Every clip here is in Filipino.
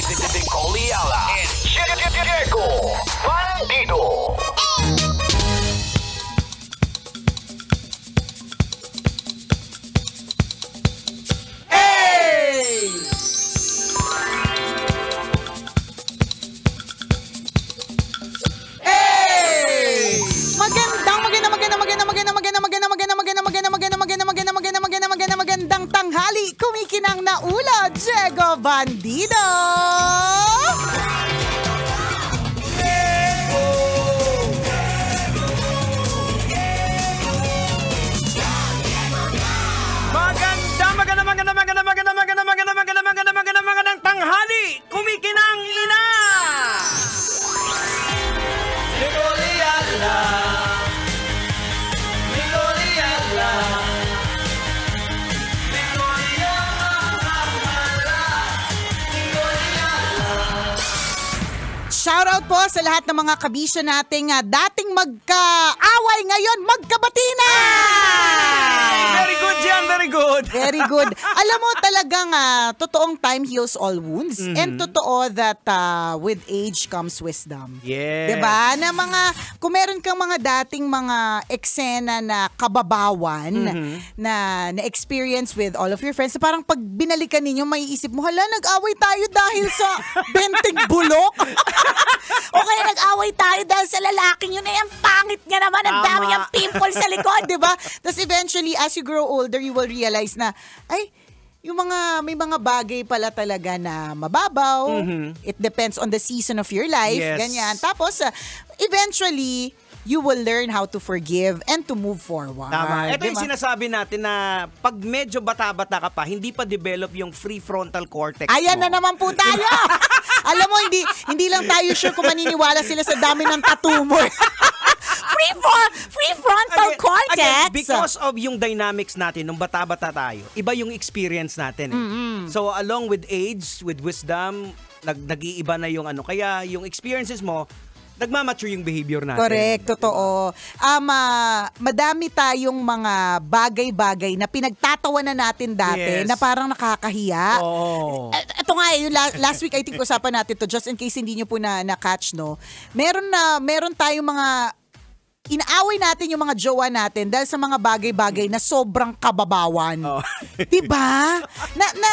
Nicole Ayala and Diego Bandido. Magandang tanghali, kumikinang na ulo, Diego Bandido! Magandang tanghali, kumikinang ina! Shoutout po sa lahat ng mga kabisyo nating dating magkaaway, ngayon magkabati na! Very good yan, very good. Very good. Alam mo talagang totoong time heals all wounds and totoo that with age comes wisdom. Yes. Diba? Na kung meron kang mga dating mga eksena na kababawan na experience with all of your friends, parang pag binalikan ninyo, maiisip mo, hala, nag-away tayo dahil sa benting bulok? O kaya nag-away tayo dahil sa lalaking yun, ang pangit niya naman, ang dami niyang pimple sa likod, diba? Tapos eventually, as you grow older, you will realize na, ay, may mga bagay pala talaga na mababaw. It depends on the season of your life. Yes. Ganyan. Tapos, eventually, you will learn how to forgive and to move forward. Tama. Ito diba? yung sinasabi natin na pag medyo bata-bata ka pa, hindi pa develop yung prefrontal cortex Ayan mo. na naman po tayo. Alam mo, hindi lang tayo sure kung maniniwala sila sa dami ng tattoo mo. Prefrontal cortex. Again, because of yung dynamics natin, nung bata-bata tayo, iba yung experience natin. So along with age, with wisdom, nag-iiba na yung ano. Kaya yung experiences mo, nagmamature yung behavior natin. Correct, totoo. Madami tayong mga bagay-bagay na pinagtatawanan natin dati na parang nakakahiya. Oh. Ito nga, yung last week I think usapan natin to just in case hindi nyo po na-catch, no? Meron tayong mga inaaway natin yung mga jowa natin dahil sa mga bagay-bagay na sobrang kababawan. Oh. Diba?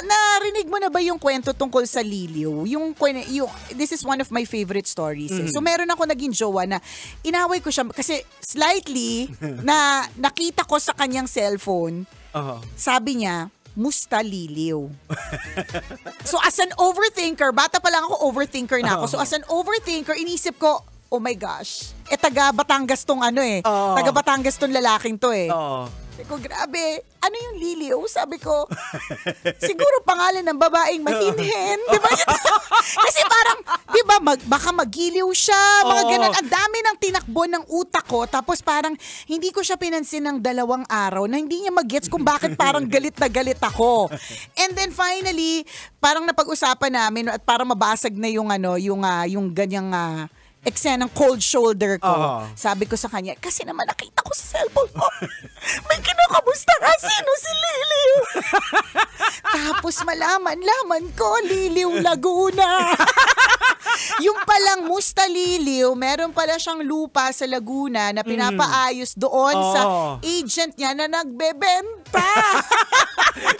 Narinig mo na ba yung kwento tungkol sa liliw? This is one of my favorite stories. So meron ako naging jowa na inaway ko siya kasi slightly na nakita ko sa kanyang cellphone, sabi niya, musta liliw. So as an overthinker, bata pa lang ako, overthinker na ako. So as an overthinker, inisip ko, oh my gosh. Taga Batangas tong taga Batangas tong lalaking to Sabi ko, grabe, ano yung liliw? Sabi ko, siguro pangalan ng babaeng mahinhin. Diba? Kasi parang, diba, baka magiliw siya, mga ganun. Ang dami ng tinakbo ng utak ko, tapos parang hindi ko siya pinansin ng 2 araw na hindi niya mag-gets kung bakit parang galit na galit ako. And then finally, parang napag-usapan namin at parang mabasag na yung ganyang eksena ng cold shoulder ko. Sabi ko sa kanya, kasi naman nakita ko sa cellphone mo, may kinukamusta ka, sino si Liliw? Tapos malaman ko, Liliw Laguna. Yung palang musta Liliw, meron pala siyang lupa sa Laguna na pinapaayos doon sa agent niya na nagbebenta.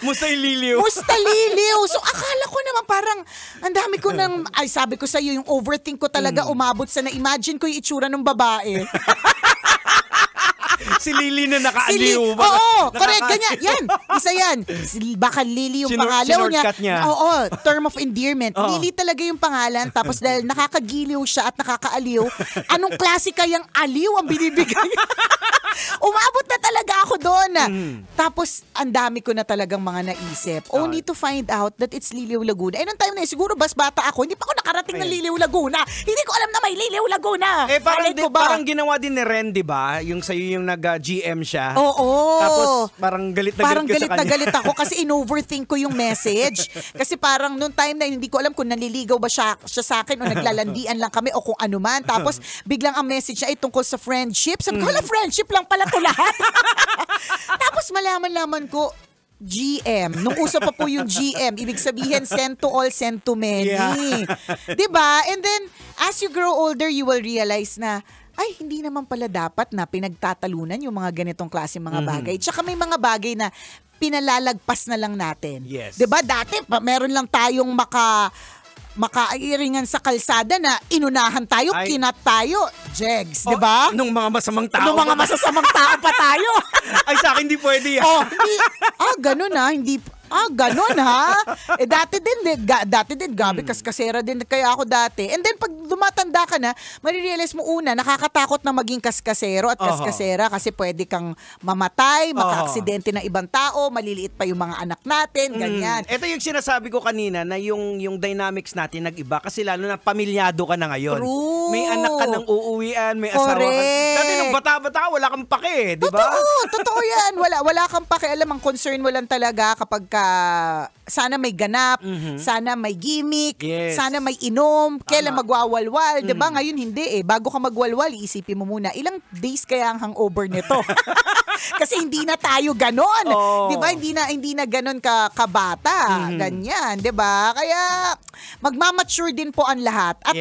Musta yung liliw? Musta liliw. So akala ko naman parang, ang dami ko sabi ko sa'yo, yung overthink ko talaga umabot sa na-imagine ko yung itsura ng babae. Si Lily na nakaaliw. Oo, correct. Ganyan. Yan. Isa yan. Baka Lily yung pangalan niya. Oo, term of endearment. Lily talaga yung pangalan. Tapos dahil nakakagiliw siya at nakakaaliw, anong klase kayang aliw ang binibigay? Umabot na talaga ako doon. Tapos, ang dami ko na talagang mga naisip. Only to find out that it's Liliw Laguna. Eh, nung time na siguro bata ako, hindi pa ako nakarating ng Liliw Laguna. Hindi ko alam na may Liliw Laguna. Parang ginawa din ni Ren, di ba? Yung sa'yo yung nag-GM siya. Oo. Tapos, parang galit na galit ka sa kanya. Parang galit na galit ako kasi in-overthink ko yung message. Kasi parang nung time na hindi ko alam kung naliligaw ba siya sa akin o naglalandian lang kami o kung ano man. Tapos, biglang ang message niya ay tungkol sa friendship. Sabi ko, wala friendship lang pala to lahat. Tapos malaman ko, GM. Nung uso pa po yung GM, ibig sabihin send to all, send to many. Yeah. 'Di ba? And then as you grow older, you will realize na ay, hindi naman pala dapat na pinagtatalunan yung mga ganitong klase mga bagay. Tsaka may mga bagay na pinalalagpas na lang natin. Yes. 'Di ba? Dati meron lang tayong makairingan sa kalsada na inunahan tayo, kinat tayo, Jegs, 'di ba? Nung mga masamang tao. Nung mga masasamang tao pa tayo. Ay, sa akin hindi pwede yan. Ganun ganun ha. Dati din, gabi kaskasera din kaya ako dati. And then pag dumatanda ka na, marirealize mo una, nakakatakot na maging kaskasero at kaskasera kasi pwede kang mamatay, maka-aksidente ng ibang tao, maliliit pa yung mga anak natin, ganyan. Ito yung sinasabi ko kanina na yung dynamics natin nag-iba kasi lalo na pamilyado ka na ngayon. True. May anak ka ng uuwian, may asawa ka. Dati nung bata-bata, wala kang pake, di ba? Totoo yan. Wala kang pakialam. Ang concern mo lang talaga kapag sana may ganap, sana may gimmick, sana may inom, kailan magwawalwal, 'di ba? Ngayon hindi eh. Bago ka magwalwal, iisipin mo muna, ilang days kaya ang hangover nito? Kasi hindi na tayo ganon. 'Di ba? Hindi na ganon kabata, ganyan, 'di ba? Kaya magmamature din po ang lahat at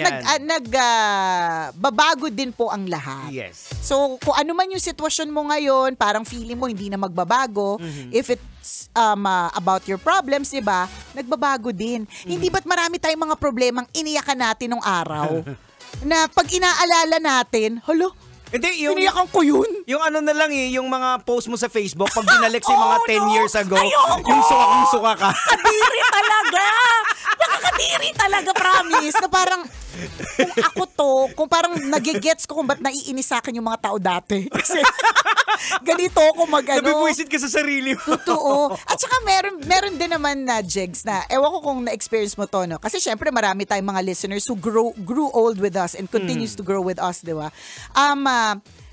babago din po ang lahat. Yes. So, kung ano man yung sitwasyon mo ngayon, parang feeling mo hindi na magbabago, if it's about your problems, diba, nagbabago din. Hindi ba't marami tayong mga problemang iniyakan natin nung araw na pag inaalala natin, Hindi, iniyakan ko yun. Yung ano na lang yung mga post mo sa Facebook, pag binalik sa mga 10 years ago, Ayoko. yung suka ka. Kadiri talaga. Nakakadiri talaga, promise. Na parang, kung ako kung parang nagigets ko kung ba't naiinis sa akin yung mga tao dati. Kasi, ganito ako Nabibwisit ka sa sarili mo. Totoo. At saka meron din naman na Jegs na, ewan ko kung na-experience mo to, no? Kasi syempre marami tayong mga listeners who grew old with us and continues to grow with us, di ba?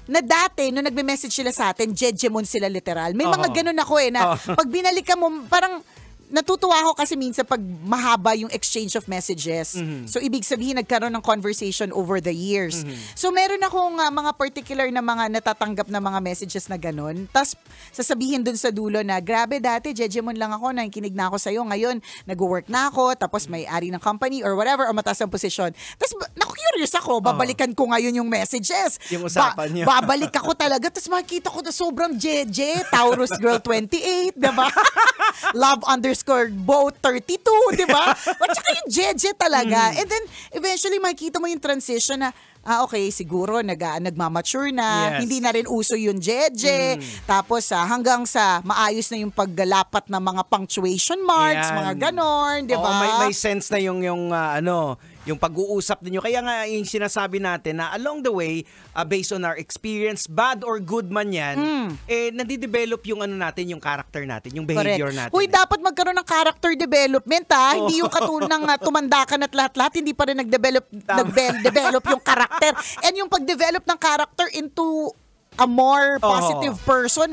Na dati, nung nagme-message sila sa atin, Jejemon sila literal. May mga ganun ako na pag binalikan mo, parang natutuwa ako kasi minsan pag mahaba yung exchange of messages. So, ibig sabihin, nagkaroon ng conversation over the years. So, meron akong mga particular na mga natatanggap na mga messages na ganun. Tapos, sasabihin dun sa dulo na, grabe dati, Jejemon lang ako, nakikinig na ako sa'yo. Ngayon, nag-work na ako, tapos may-ari ng company or whatever, or mataas ang posisyon. Tapos, naku-curious ako, babalikan ko ngayon yung messages. Yung usapan niyo. Babalik ako talaga, tapos makikita ko na sobrang Jeje, Taurus Girl 28, diba? Love_boat 32, di ba? At saka yung Jeje talaga. And then, eventually, makikita mo yung transition na, okay, siguro nagmamature na, hindi na rin uso yung Jeje. Tapos, hanggang sa maayos na yung paggalapat ng mga punctuation marks, mga ganon, di ba? May sense na yung pag-uusap ninyo. Kaya nga yung sinasabi natin na along the way, based on our experience, bad or good man yan, nadidevelop yung natin, yung character natin, yung behavior natin. Uy, dapat magkaroon ng character development, Hindi yung katulad ng tumanda ka na't lahat-lahat, hindi pa rin nag-develop yung character. And yung pag-develop ng character into a more positive person,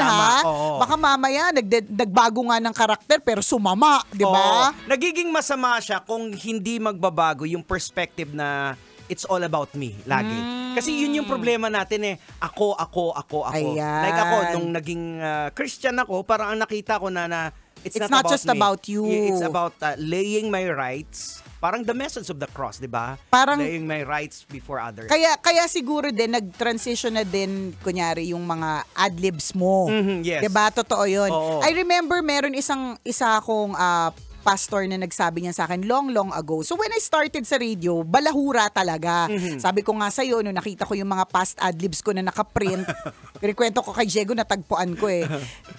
Baka mamaya nagbago nga ng karakter pero sumama, di ba? Nagiging masama siya kung hindi magbabago yung perspective na it's all about me lagi. Kasi yun yung problema natin Ako. Ayan. Like ako, nung naging Christian ako, parang ang nakita ko na it's not not about just me. about you. It's about laying my rights. Parang the message of the cross, di ba? Parang laying my rights before others. Kaya siguro din nag-transition na din kunyari yung mga adlibs mo. Yes. 'Di ba? Totoo 'yun. Oo. I remember meron isa akong pastor na nagsabi niya sa akin long ago. So when I started sa radio, balahura talaga. Sabi ko nga sa'yo, nung nakita ko yung mga past adlibs ko na nakaprint, kinikwento ko kay Diego, natagpuan ko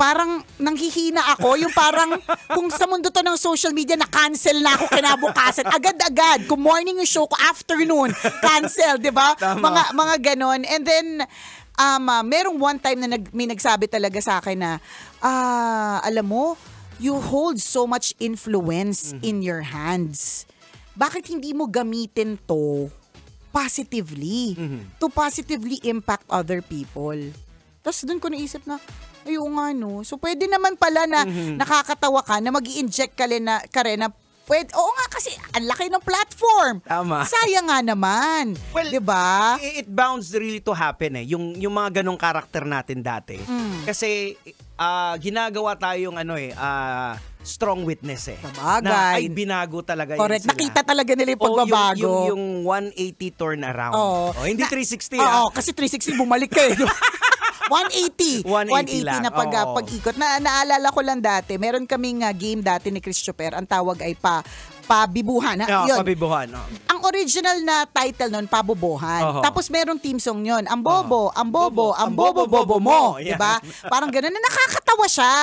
Parang nanghihina ako, yung parang kung sa mundo to ng social media, na-cancel na ako kinabukasan. Agad-agad, kung morning yung show ko, afternoon, cancel, di ba? Mga ganon. And then, merong one time na may nagsabi talaga sa akin na, alam mo, you hold so much influence in your hands. Bakit hindi mo gamitin to positively? To positively impact other people. Tapos doon ko naisip na, ayun nga no. So pwede naman pala na nakakatawa ka, na mag-i-inject ka rin na pwede, oo nga kasi ang laki ng platform. Tama. Sayang nga naman. Well, diba? It bounds really to happen Yung mga ganong karakter natin dati. Kasi ginagawa tayong strong witness eh. Sabagay. Na ay binago talaga Correct. yun sila. Nakita talaga nila yung pagbabago. Yung 180 turn around. Hindi 360 Oo, kasi 360 bumalik ka eh. 180 lang. na pag-ikot. Naalala ko lang dati, meron kaming game dati ni Christopher. Ang tawag ay Pabibuhan. Yun. Pabibuhan. Ang original na title nun, Pabobohan. Tapos merong team song yun. Ang bobo, ang bobo, ang bobo-bobo mo. Yeah. Diba? Parang gano'n na nakakatawa siya.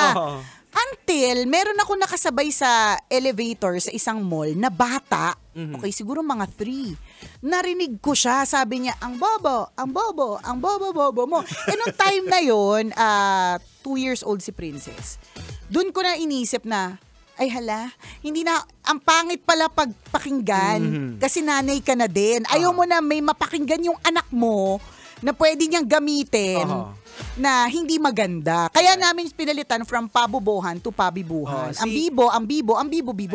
Until, meron ako nakasabay sa elevator sa isang mall na bata. Okay, siguro mga 3. Narinig ko siya. Sabi niya, ang bobo, ang bobo, ang bobo-bobo mo. E nung time na yun, 2 years old si Princess. Doon ko na inisip na, ay hala, hindi na, ang pangit pala pagpakinggan kasi nanay ka na din. Ayaw mo na may mapakinggan yung anak mo na pwede niyang gamitin na hindi maganda. Kaya namin pinalitan from pabubohan to pabibuhan. Ang bibo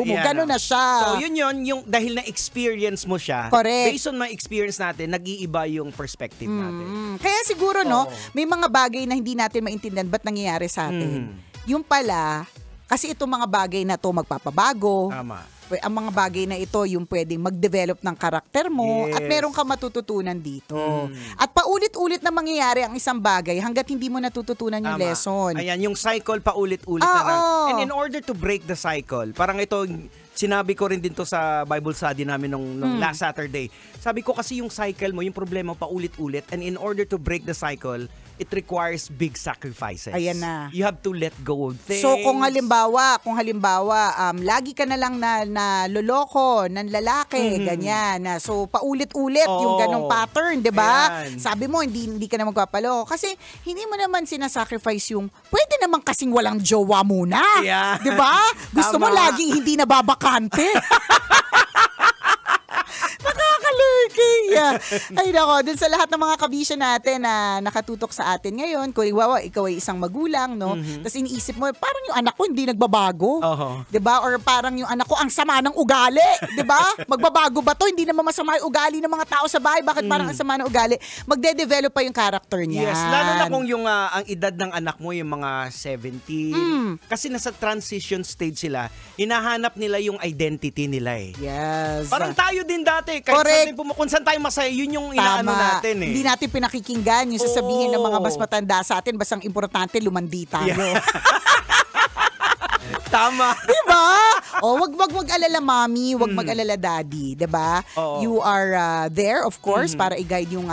mo. Gano'n na siya. So yun yung dahil na experience mo siya. Correct. Based on my experience natin, nag-iiba yung perspective natin. Kaya siguro may mga bagay na hindi natin maintindihan ba't nangyayari sa atin. Yung pala, kasi itong mga bagay na to magpapabago. Tama. Ang mga bagay na ito yung pwedeng mag-develop ng karakter mo at meron ka matututunan dito. At paulit-ulit na mangyayari ang isang bagay hanggat hindi mo natututunan yung lesson. Ayan, yung cycle paulit-ulit na lang. And in order to break the cycle, parang ito, sinabi ko rin din to sa Bible study namin nung last Saturday. Sabi ko kasi yung cycle mo, yung problema paulit-ulit, and in order to break the cycle, it requires big sacrifices. Ayan na. You have to let go of things. So kung halimbawa, lagi ka na lang na loloko ng lalaki, ganyan. So paulit-ulit yung ganong pattern, 'di ba? Sabi mo hindi ka na magpapaloko kasi hindi mo naman sinasacrifice yung pwede naman kasing walang jowa muna. Yeah. 'Di ba? Gusto mo laging hindi nababakante. Nakakalurking. Ay nako, dun sa lahat ng mga kabisya natin na nakatutok sa atin ngayon, kung ikaw ay isang magulang, no? Tapos iniisip mo, parang yung anak ko hindi nagbabago. 'Di ba? Or parang yung anak ko ang sama ng ugali, 'di ba? Magbabago ba 'to? Hindi naman masama yung ugali ng mga tao sa bahay. Bakit parang ang sama ng ugali? Magde-develop pa yung character niya. Yes, lalo na kung yung ang edad ng anak mo yung mga 17. Kasi nasa transition stage sila, hinahanap nila yung identity nila eh. Yes. Parang tayo din dati, kahit kung saan tayo masaya, yun yung inaano natin eh. Hindi natin pinakikinggan yung sasabihin ng mga mas matanda sa atin, basta ang importante lumandi tayo. Yeah. Tama. Diba? Wag mag-alala mommy, wag mag-alala daddy, 'di ba? You are there of course para i-guide yung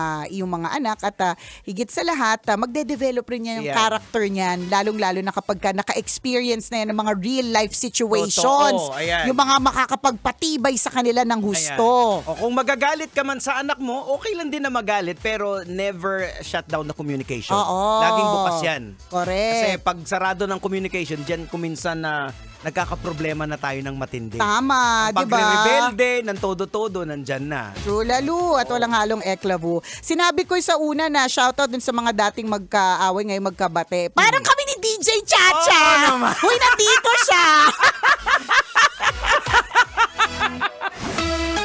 mga anak at higit sa lahat magde-develop rin niya yung character niyan, lalong-lalo na kapag ka-experience na yan ng mga real life situations. Yung mga makakapagpatibay sa kanila ng husto. O kung magagalit ka man sa anak mo, okay lang din na magalit pero never shut down the communication. Laging bukas yan. Correct. Kasi pag sarado ng communication, diyan kuminsan na nagkakaproblema na tayo ng matindi. Tama, di ba? Pag-rebelde, ng todo-todo, nandyan na. True, lalo. At walang halong eklabu. Sinabi ko sa una na shoutout dun sa mga dating magkaaway ngayon magkabate. Parang kami ni DJ Chacha. Uy, nandito siya.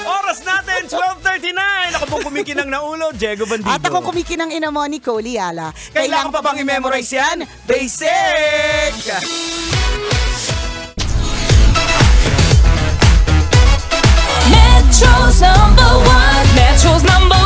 Oras natin, 12:39. Ako pong kumikinang na ulo, Diego Bandido. At ako kumikinang ina mo ni Coli Ala. Kailangan pa bang i-memorize yan? Basic! Metro's number one. Metro's number